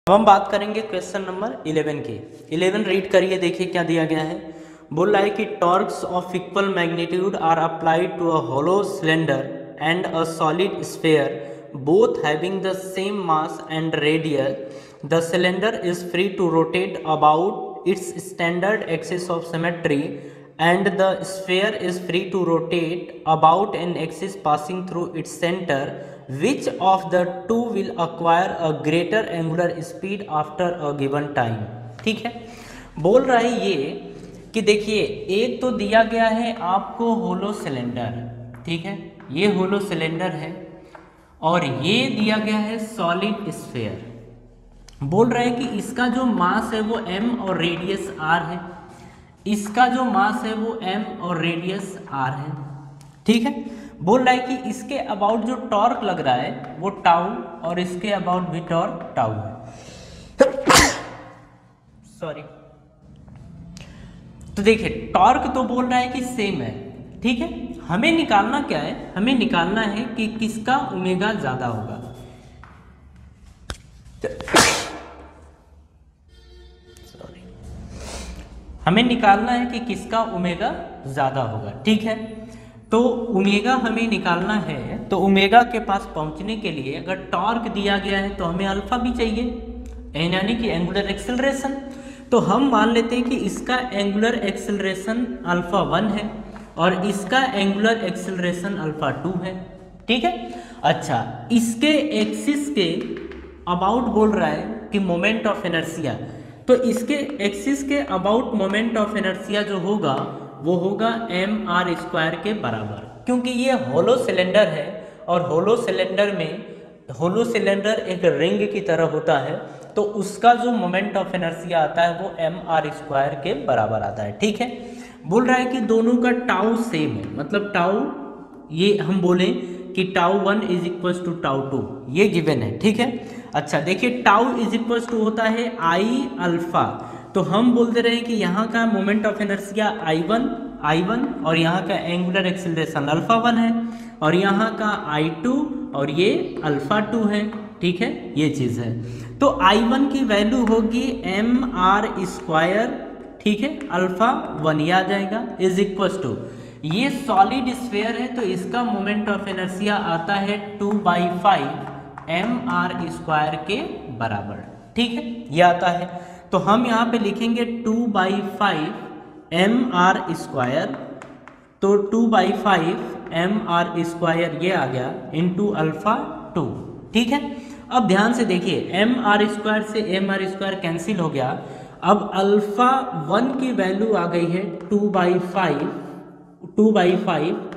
अब हम बात करेंगे क्वेश्चन नंबर 11 की। 11 रीड करिए, देखिए क्या दिया गया है। बोल रहा है कि torques of equal magnitude are applied to a hollow cylinder and a solid sphere both having the same mass and radius. The cylinder is free to rotate about its standard axis of symmetry and the sphere is free to rotate about an axis passing through its center. Which of the two will acquire a greater angular speed after a given time? ठीक है, बोल रहा है ये कि देखिए एक तो दिया गया है आपको होलो सिलेंडर, ठीक है, ये होलो सिलेंडर है और ये दिया गया है सॉलिड स्फीयर। बोल रहा है कि इसका जो मास है वो m और रेडियस r है, इसका जो मास है वो m और रेडियस r है, ठीक है। बोल रहा है कि इसके अबाउट जो टॉर्क लग रहा है वो टाउ और इसके अबाउट भी टॉर्क टाउ है। सॉरी, तो देखिए टॉर्क तो बोल रहा है कि सेम है, ठीक है। हमें निकालना क्या है, हमें निकालना है कि किसका ओमेगा ज्यादा होगा। हमें निकालना है कि किसका ओमेगा ज़्यादा होगा, ठीक है। तो ओमेगा हमें निकालना है, तो ओमेगा के पास पहुंचने के लिए अगर टॉर्क दिया गया है तो हमें अल्फा भी चाहिए, यानी कि एंगुलर एक्सेलरेशन। तो हम मान लेते हैं कि इसका एंगुलर एक्सेलरेशन अल्फा 1 है और इसका एंगुलर एक्सेलरेशन अल्फा 2 है, ठीक है। अच्छा, इसके एक्सिस के अबाउट बोल रहा है कि मोमेंट ऑफ इनर्शिया, तो इसके एक्सिस के अबाउट मोमेंट ऑफ इनर्शिया जो होगा वो होगा mr² के बराबर, क्योंकि ये होलो सिलेंडर है और होलो सिलेंडर में होलो सिलेंडर एक रिंग की तरह होता है, तो उसका जो मोमेंट ऑफ इनर्शिया आता है वो mr² के बराबर आता है, ठीक है। बोल रहा है कि दोनों का टाउ सेम है, मतलब टाउ ये हम बोले कि tau 1 is equal to tau 2, ये गिवन है, ठीक है। अच्छा देखिए टाउ इज इक्वल टू होता है आई अल्फा, तो हम बोलते रहे कि यहाँ का मोमेंट ऑफ इनर्शिया I1 और यहाँ का एंगुलर एक्सेलरेशन अल्फा 1 है और यहाँ का I2 और ये अल्फा 2 है, ठीक है, ये चीज़ है। तो I1 की वैल्यू होगी mr², ठीक है, अल्फा 1 ये आ जाएगा, इज इक्वल टू ये सॉलिड स्फीयर है तो इसका मोमेंट ऑफ इनर्शिया आता है 2/5 mr² के बराबर, ठीक है, ये आता है। तो हम यहाँ पे लिखेंगे 2/5 mr², तो 2/5 mr² ये आ गया इंटू अल्फा 2, ठीक है। अब ध्यान से देखिए mr² से mr² कैंसिल हो गया, अब अल्फा 1 की वैल्यू आ गई है 2/5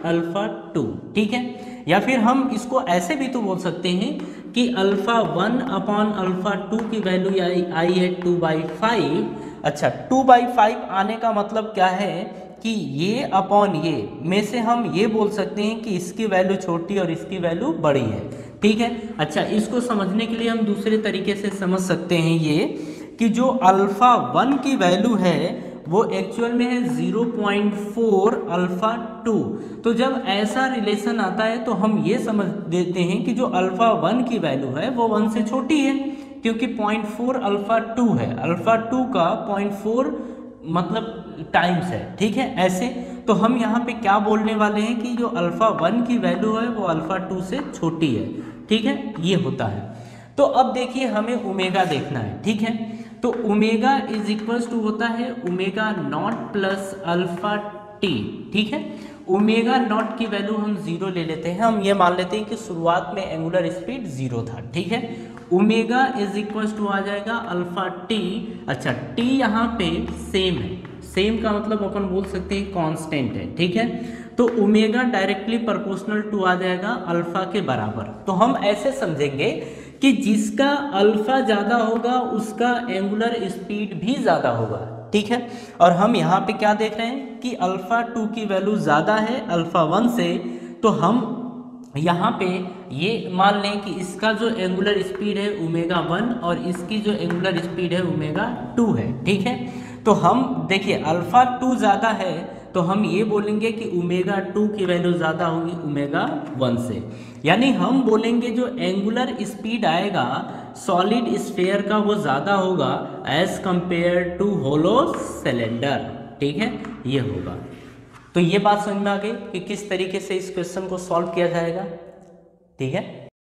अल्फा 2, ठीक है। या फिर हम इसको ऐसे भी तो बोल सकते हैं कि अल्फा 1 अपॉन अल्फा 2 की वैल्यू आई है 2/5। अच्छा 2/5 आने का मतलब क्या है कि ये अपॉन ये में से हम ये बोल सकते हैं कि इसकी वैल्यू छोटी और इसकी वैल्यू बड़ी है, ठीक है। अच्छा इसको समझने के लिए हम दूसरे तरीके से समझ सकते हैं ये कि जो अल्फा 1 की वैल्यू है वो एक्चुअल में है 0.4 अल्फा 2। तो जब ऐसा रिलेशन आता है तो हम ये समझ देते हैं कि जो अल्फा 1 की वैल्यू है वो 1 से छोटी है, क्योंकि 0.4 अल्फा 2 है, अल्फा 2 का 0.4 मतलब टाइम्स है, ठीक है। ऐसे तो हम यहाँ पे क्या बोलने वाले हैं कि जो अल्फा 1 की वैल्यू है वो अल्फा 2 से छोटी है, ठीक है, ये होता है। तो अब देखिए हमें ओमेगा देखना है, ठीक है। तो ओमेगा इज इक्वल टू होता है omega naught plus alpha T, ठीक है। ओमेगा नॉट की वैल्यू हम 0 ले लेते हैं, हम ये मान लेते हैं कि शुरुआत में एंगुलर स्पीड 0 था, ठीक है। ओमेगा इज इक्वल टू आ जाएगा अल्फा टी। अच्छा टी यहाँ पे सेम है, सेम का मतलब अपन बोल सकते हैं कांस्टेंट है, ठीक है। तो ओमेगा डायरेक्टली प्रोपोर्शनल टू आ जाएगा अल्फा के बराबर। तो हम ऐसे समझेंगे कि जिसका अल्फा ज़्यादा होगा उसका एंगुलर स्पीड भी ज़्यादा होगा, ठीक है। और हम यहाँ पे क्या देख रहे हैं कि अल्फा 2 की वैल्यू ज़्यादा है अल्फा 1 से, तो हम यहाँ पे ये मान लें कि इसका जो एंगुलर स्पीड है ओमेगा 1 और इसकी जो एंगुलर स्पीड है ओमेगा 2 है, ठीक है। तो हम देखिए अल्फा 2 ज़्यादा है तो हम ये बोलेंगे कि ओमेगा 2 की वैल्यू ज़्यादा होगी ओमेगा 1 से, यानी हम बोलेंगे जो एंगुलर स्पीड आएगा सॉलिड स्फीयर का वो ज़्यादा होगा as compared to hollow cylinder. ठीक है, ये होगा। तो ये बात समझ में आ गई कि किस तरीके से इस क्वेश्चन को सॉल्व किया जाएगा। ठीक है।